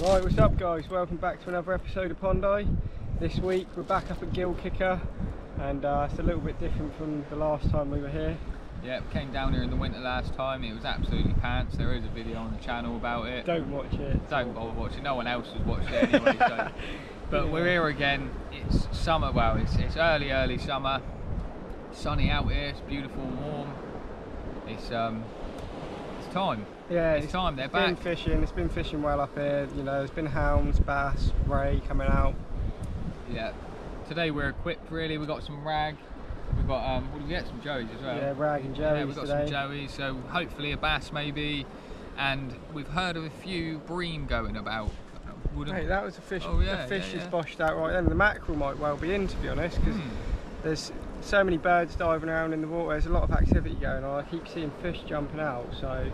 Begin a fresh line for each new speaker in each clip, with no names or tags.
Right, what's up guys? Welcome back to another episode of Pondeye. This week we're back up at Gilkicker, and it's a little bit different from the last time we were here.
Yeah, we came down here in the winter last time. It was absolutely pants. There is a video on the channel about it.
Don't watch it.
Don't bother watching. No one else has watched it anyway. So. But we're here again. It's summer. Well, it's early summer. Sunny out here. It's beautiful and warm. It's time.
Yeah,
it's time. They're back.
It's been fishing well up here. You know, there's been hounds, bass, ray coming out.
Yeah. Today we're equipped really. We've got some rag. We've got what did we get? Some joeys as well.
Yeah, rag and joeys.
Yeah, we've got
today.
some joeys. So hopefully a bass maybe. And we've heard of a few bream going about.
Mate, that was a fish.
Oh, yeah,
the fish
yeah.
is boshed out right then. The mackerel might well be in, to be honest, because there's so many birds diving around in the water. There's a lot of activity going on. I keep seeing fish jumping out, so it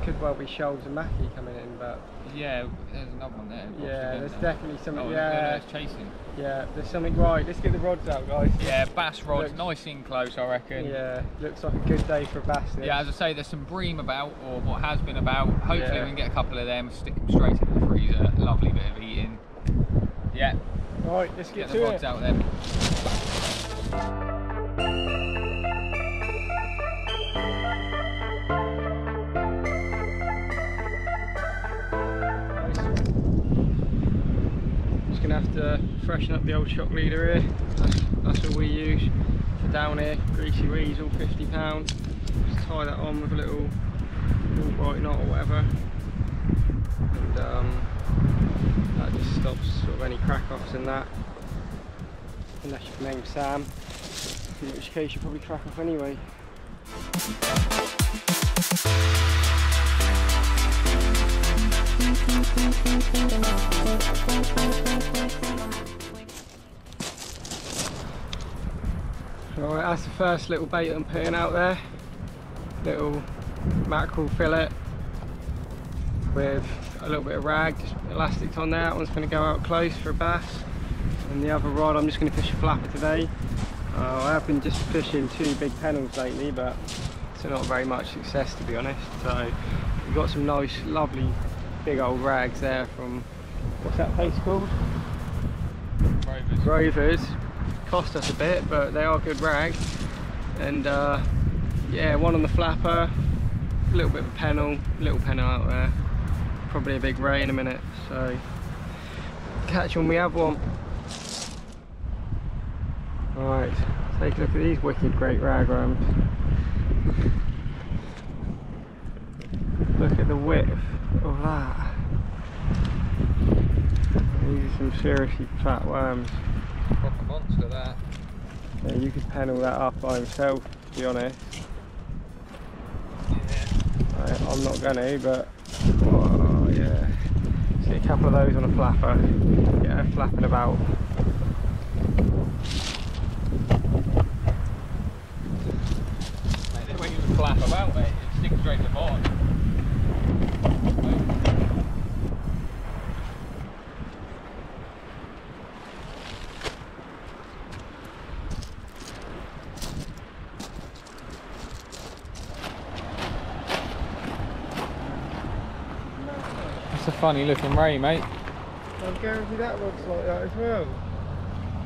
could well be shoals and mackie coming in. But
yeah, there's another one there.
Yeah, there's definitely something.
Oh,
yeah,
it's chasing.
Yeah, there's something. Right, let's get the rods out, guys.
Yeah, bass rods, nice in close, I reckon.
Yeah, looks like a good day for a bass. This.
Yeah, as I say, there's some bream about, or what has been about. Hopefully we can get a couple of them, stick them straight in the freezer. Lovely bit of eating. Yeah.
Right, let's get to
the rods out then.
Just gonna have to freshen up the old shock leader here. That's what we use for down here. Greasy weasel, £50. Just tie that on with a little bright knot or whatever, and that just stops sort of any crack offs in that. Unless you can name Sam, in which case you probably crack off anyway. Alright, that's the first little bait I'm putting out there. Little mackerel fillet with a little bit of rag, just elastics on there. That one's going to go out close for a bass. And the other rod, I'm just going to fish a flapper today. I have been just fishing 2 big pennels lately, but it's not very much success, to be honest. So we've got some nice, lovely, big old rags there from, what's that place called? Rovers. Cost us a bit, but they are good rags. And yeah, one on the flapper, a little bit of a little pennel out there. Probably a big ray in a minute, so catch when we have one. Right, take a look at these wicked great rag rams. Look at the width of that. These are some seriously fat worms.
Proper monster that.
Yeah, you could pen all that up by himself, to be honest.
Yeah.
I'm not gonna, but oh, yeah. Let's get a couple of those on a flapper. Yeah, flapping about.
Mate, when you flap about, mate, it sticks straight to the bottom. It's a funny looking ray, mate.
I guarantee that rod's like that as well.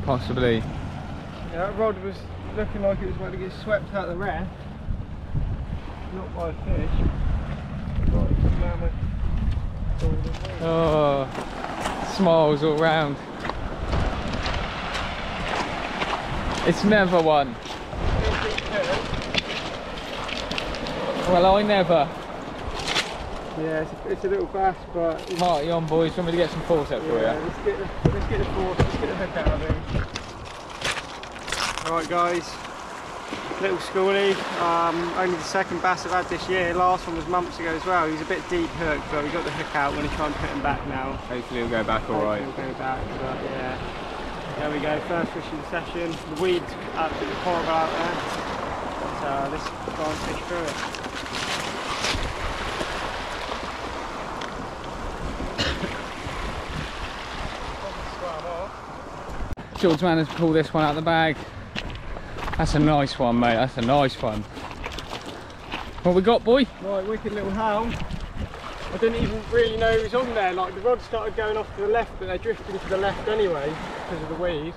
Possibly.
Yeah, that rod was looking like it was about to get swept out the raft. Not by a fish.
Oh, smiles all round. It's never one. Well, I never.
Yeah, it's a little bass, but...
Party on, boys. Want me to get some forceps for you?
Let's get the force, let's get the hook out of him. Alright guys, little schoolie. Only the second bass I've had this year. Last one was months ago as well. He's a bit deep hooked, but we got the hook out. We're going to try and put him back now.
Hopefully he'll go back alright.
He'll go back, but yeah. There we go, first fish of the session. The weed's absolutely horrible out there. But let's try and fish through it.
George man has pulled this one out of the bag. That's a nice one, mate. That's a nice one. What we got, boy?
Right, wicked little hound. I didn't even really know it was on there. Like the rod started going off to the left, but they're drifting to the left anyway because of the weed.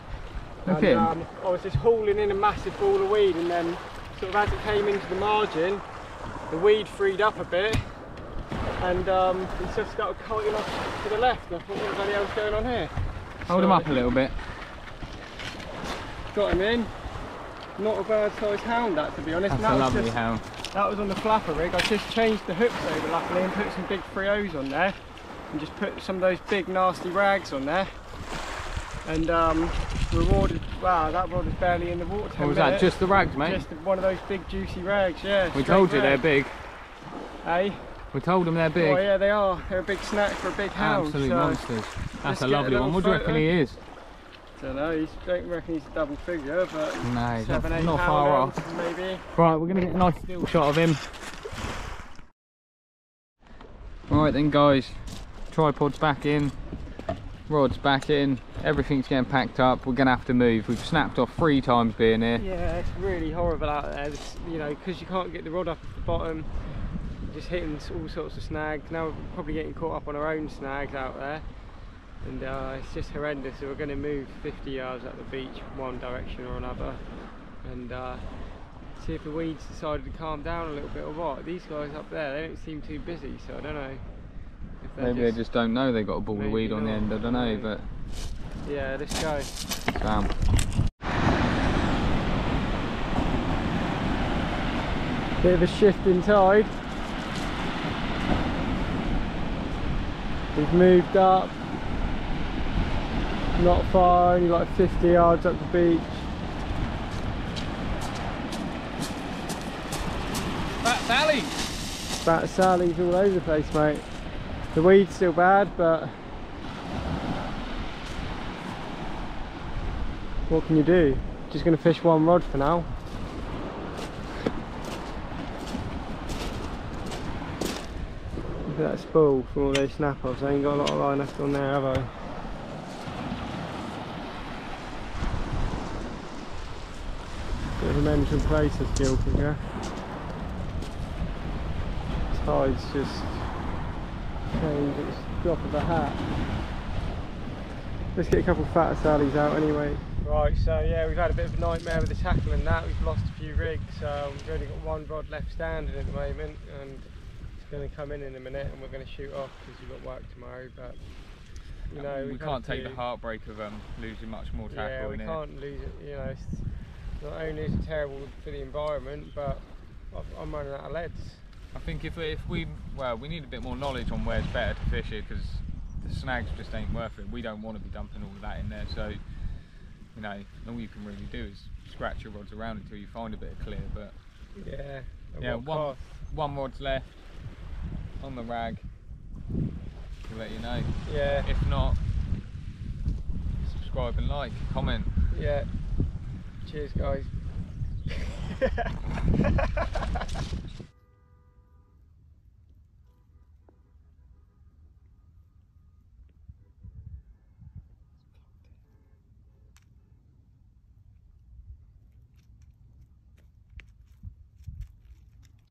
Okay.
And I was just hauling in a massive ball of weed, and then sort of as it came into the margin, the weed freed up a bit, and it just started kiting off to the left. And I thought, what the bloody hell's going on here?
Hold him up a little bit.
Got him in. Not a bad sized hound, that, to be honest.
That's a lovely hound.
That was on the flapper rig. I just changed the hooks over luckily and put some big 3/0s on there, and just put some of those big nasty rags on there, and rewarded. Wow, that rod was barely in the water.
What was that? Just the rags, mate?
Just one of those big juicy rags, yeah.
We told you they're big.
Hey?
We told them they're big.
Oh yeah, they are. They're a big snack for a big hound.
Absolute
so
monsters. That's a lovely one. What do you reckon he is?
Don't know, I don't reckon he's a double figure, but
no, he's
7,
not far off.
Maybe.
Right, we're going to get a nice still shot of him. Alright then guys, tripod's back in, rod's back in, everything's getting packed up. We're going to have to move. We've snapped off 3 times being here. Yeah,
it's really horrible out there, you know, because you can't get the rod up at the bottom, just hitting all sorts of snags. Now we're probably getting caught up on our own snags out there. And it's just horrendous, so we're going to move 50 yards up the beach one direction or another, and see if the weeds decided to calm down a little bit or what. These guys up there, they don't seem too busy, so I don't know. If
maybe they just don't know they've got a ball of weed on the end, I don't know, but...
Yeah, let's go.
Bam.
Bit of a shift in tide. We've moved up. Not far, only like 50 yards up the beach.
Fat Sally!
Fat Sally's all over the place, mate. The weed's still bad, but what can you do? Just going to fish one rod for now. Look at that spool from all those snap-offs. I ain't got a lot of line left on there, have I? Bit of a mental place of Gilkicker. Tide's just changed, it's drop of a hat. Let's get a couple of fat Sallies out anyway. Right, so yeah, we've had a bit of a nightmare with the tackle and that. We've lost a few rigs, we've only got one rod left standing at the moment, and it's going to come in a minute and we're going to shoot off because we've got work tomorrow. But you know,
we can't take the heartbreak of losing much more tackle.
Yeah, we can't lose it. You know, it's, not only is it terrible for the environment, but I'm running out of leads.
I think if we need a bit more knowledge on where it's better to fish it, because the snags just ain't worth it. We don't want to be dumping all of that in there, so you know, all you can really do is scratch your rods around until you find a bit of clear. But yeah, one rod's left on the rag. We'll let you know. Yeah. If not, subscribe and like, comment.
Yeah. Cheers, guys.